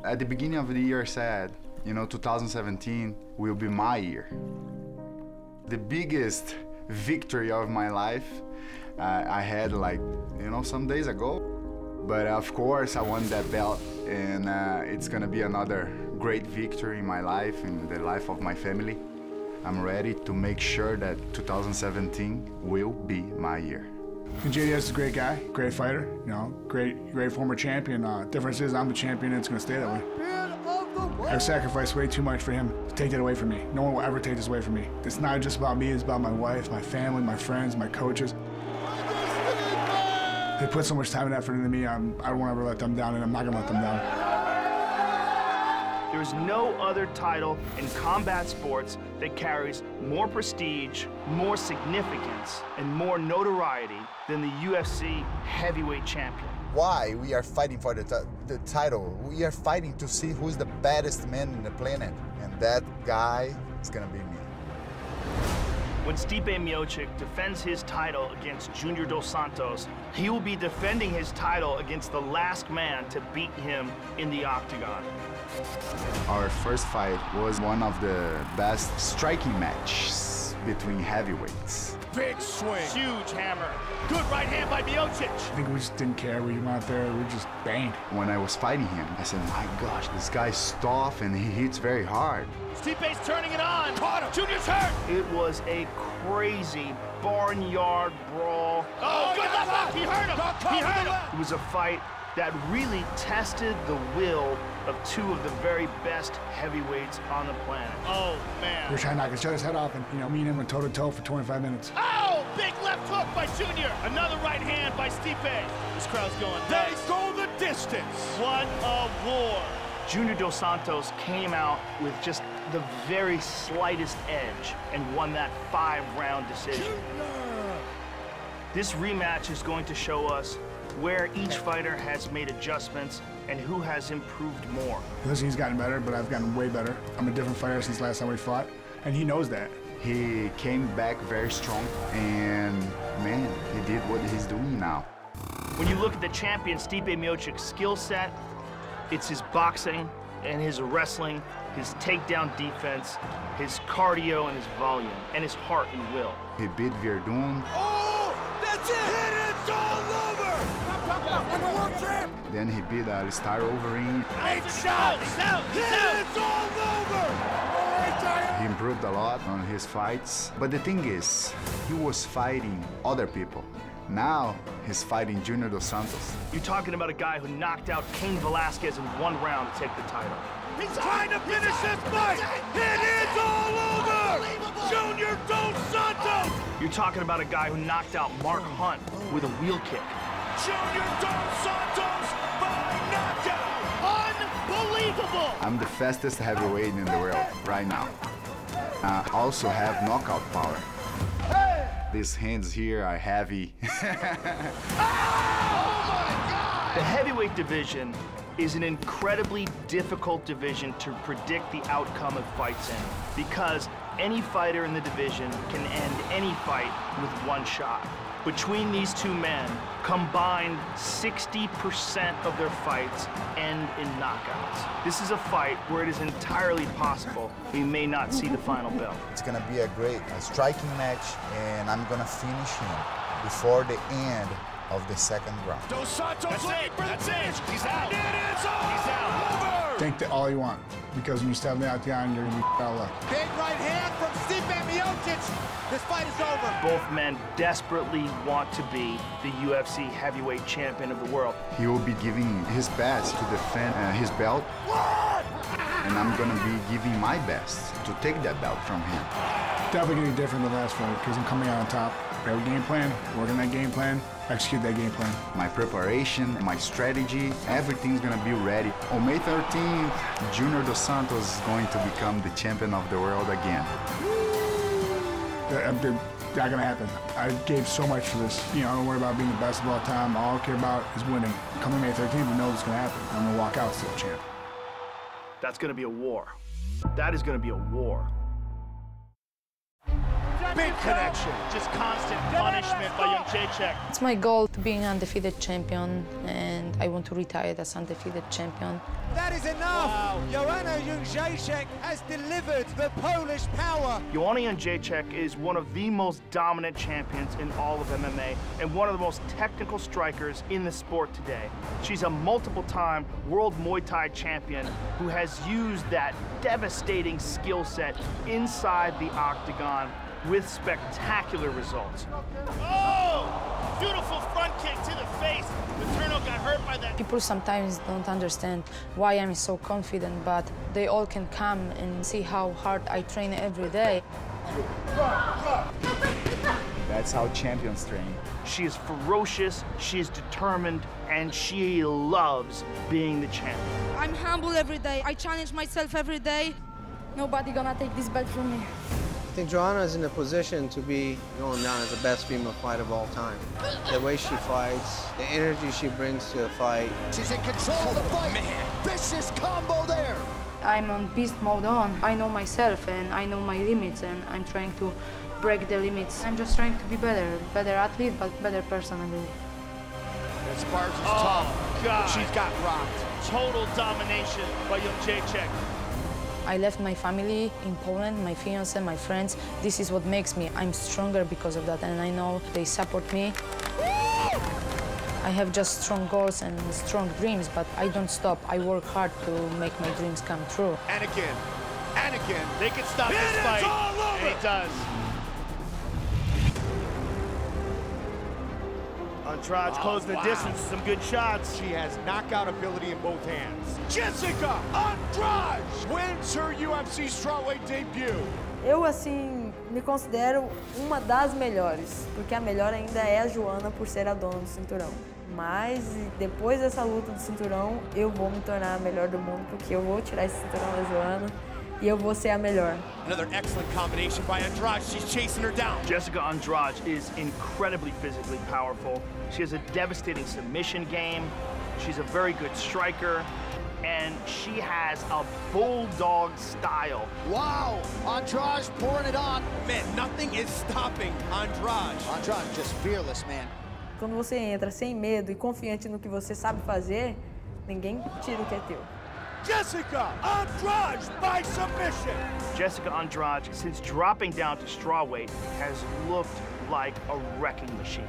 At the beginning of the year I said, you know, 2017 will be my year. The biggest victory of my life I had, like, you know, some days ago. But of course I won that belt, and it's gonna be another great victory in my life, in the life of my family. I'm ready to make sure that 2017 will be my year. JDS is a great guy, great fighter, you know, great former champion. Difference is I'm the champion and it's gonna stay that way. I've sacrificed way too much for him to take that away from me. No one will ever take this away from me. It's not just about me, it's about my wife, my family, my friends, my coaches. They put so much time and effort into me, I don't want to ever let them down, and I'm not gonna let them down. There is no other title in combat sports that carries more prestige, more significance, and more notoriety than the UFC heavyweight champion. Why we are fighting for the title? We are fighting to see who's the baddest man on the planet, and that guy is gonna be me. When Stipe Miocic defends his title against Junior Dos Santos, he will be defending his title against the last man to beat him in the octagon. Our first fight was one of the best striking matches between heavyweights. Big swing. Huge hammer. Good right hand by Miocic. I think we just didn't care. We went out there, we just banged. When I was fighting him, I said, my gosh, this guy's tough and he hits very hard. Stipe's turning it on. Caught him. Junior's hurt. It was a crazy barnyard brawl. Oh, good left hook. He hurt him. He hurt him. It was a fight that really tested the will of two of the very best heavyweights on the planet. Oh, man. We were trying to knock each other's head off, and, you know, me and him went toe-to-toe for 25 minutes. Oh, big left hook by Junior. Another right hand by Stipe. This crowd's going nuts. They go the distance. What a war. Junior Dos Santos came out with just the very slightest edge and won that 5-round decision. This rematch is going to show us where each fighter has made adjustments and who has improved more. Listen, he's gotten better, but I've gotten way better. I'm a different fighter since last time we fought, and he knows that. He came back very strong, and man, he did what he's doing now. When you look at the champion Stipe Miocic's skill set, it's his boxing and his wrestling, his takedown defense, his cardio and his volume, and his heart and will. He beat Verdun. Oh, that's it! Hit it! It's all over! I'm a world champ! Then he beat Alistair Overeem. He's out! He's out! He's out! It's all over! All right, Giant! He improved a lot on his fights. But the thing is, he was fighting other people. Now, he's fighting Junior Dos Santos. You're talking about a guy who knocked out Cain Velasquez in 1 round to take the title. He's trying to finish this fight! It is all over! Junior Dos Santos! You're talking about a guy who knocked out Mark Hunt with a wheel kick. Junior Dos Santos by knockout! Unbelievable! I'm the fastest heavyweight in the world right now. I also have knockout power. These hands here are heavy. Oh my God! The heavyweight division is an incredibly difficult division to predict the outcome of fights in, because any fighter in the division can end any fight with 1 shot. Between these two men, combined 60% of their fights end in knockouts. This is a fight where it is entirely possible we may not see the final bell. It's gonna be a great striking match, and I'm gonna finish him before the end of the 2nd round. Dos Santos looking for the finish. He's out. It is all He's out. over! Think that all you want, because when you step out the iron, you're gonna be out of luck. Big right hand from Stipe Miocic. This fight is over. Both men desperately want to be the UFC heavyweight champion of the world. He will be giving his best to defend his belt. What? And I'm gonna be giving my best to take that belt from him. Definitely gonna be different than the last fight, because I'm coming out on top. We have a game plan, work on that game plan, execute that game plan. My preparation, my strategy, everything's gonna be ready. On May 13th, Junior Dos Santos is going to become the champion of the world again. That's not gonna happen. I gave so much for this. You know, I don't worry about being the best of all time. All I care about is winning. Coming May 13th, we know what's gonna happen. I'm gonna walk out still champ. That's gonna be a war. That is gonna be a war. Big connection. Just constant punishment by Jedrzejczyk. It's my goal to be an undefeated champion, and I want to retire as undefeated champion. That is enough. Wow. Joanna Jedrzejczyk has delivered the Polish power. Joanna Jedrzejczyk is one of the most dominant champions in all of MMA and one of the most technical strikers in the sport today. She's a multiple-time world Muay Thai champion who has used that devastating skill set inside the octagon with spectacular results. Oh! Beautiful front kick to the face. Paterno got hurt by that. People sometimes don't understand why I'm so confident, but they all can come and see how hard I train every day. That's how champions train. She is ferocious, she is determined, and she loves being the champion. I'm humble every day. I challenge myself every day. Nobody gonna take this belt from me. I think Joanna is in a position to be going down as the best female fighter of all time. The way she fights, the energy she brings to a fight. She's in control of the fight. Man. Vicious combo there. I'm on beast mode on. I know myself and I know my limits, and I'm trying to break the limits. I'm just trying to be better athlete, but better person, I believe. Sparks is tough. God. She's got rocked. Total domination by Jedrzejczyk. I left my family in Poland, my fiancé, my friends. This is what makes me. I'm stronger because of that, and I know they support me. I have just strong goals and strong dreams, but I don't stop. I work hard to make my dreams come true. And again. And again. They can stop this fight, and he does. Andrade closing the distance, some good shots. She has knockout ability in both hands. Jessica Andrade wins her UFC strawweight debut. Eu, assim, me considero uma das melhores, porque a melhor ainda é a Joanna por ser a dona do cinturão. Mas depois dessa luta do cinturão, eu vou me tornar a melhor do mundo, porque eu vou tirar esse cinturão da Joanna e eu vou ser a melhor. Another excellent combination by Andrade. She's chasing her down. Jessica Andrade is incredibly physically powerful. She has a devastating submission game. She's a very good striker. And she has a bulldog style. Wow! Andrade pouring it on. Man, nothing is stopping Andrade. Andrade just fearless, man. Quando você entra sem medo e confiante no que você sabe fazer, ninguém tira o que é teu. Jessica Andrade by submission. Jessica Andrade, since dropping down to strawweight, has looked like a wrecking machine.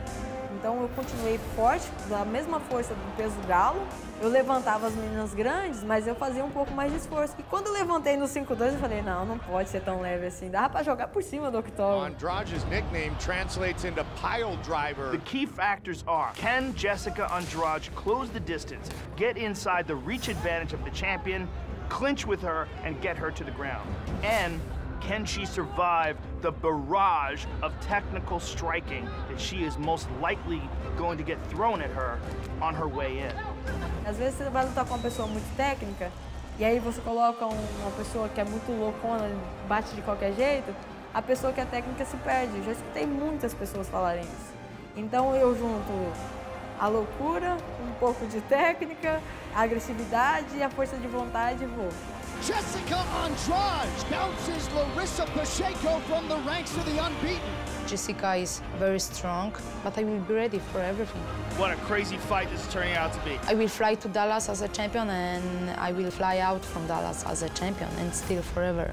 Então eu continuei forte, da mesma força do peso galo. Eu levantava as meninas grandes, mas eu fazia um pouco mais de esforço. E quando eu levantei no 5-2, eu falei, não pode ser tão leve assim. Dava pra jogar por cima do octógono. Andrade's nickname translates into pile driver. The key factors are, can Jessica Andrade close the distance, get inside the reach advantage of the champion, clinch with her, and get her to the ground? And can she survive the barrage of technical striking that she is most likely going to get thrown at her on her way in? Às vezes você vai lutar com uma pessoa muito técnica, e aí você coloca uma pessoa que é muito loucona, bate de qualquer jeito, a pessoa que é técnica se perde. Eu já escutei muitas pessoas falarem isso. Então eu junto a loucura, um pouco de técnica, a agressividade e a força de vontade e vou. Jessica Andrade bounces Larissa Pacheco from the ranks of the unbeaten. Jessica is very strong, but I will be ready for everything. What a crazy fight this is turning out to be. I will fly to Dallas as a champion, and I will fly out from Dallas as a champion, and still forever.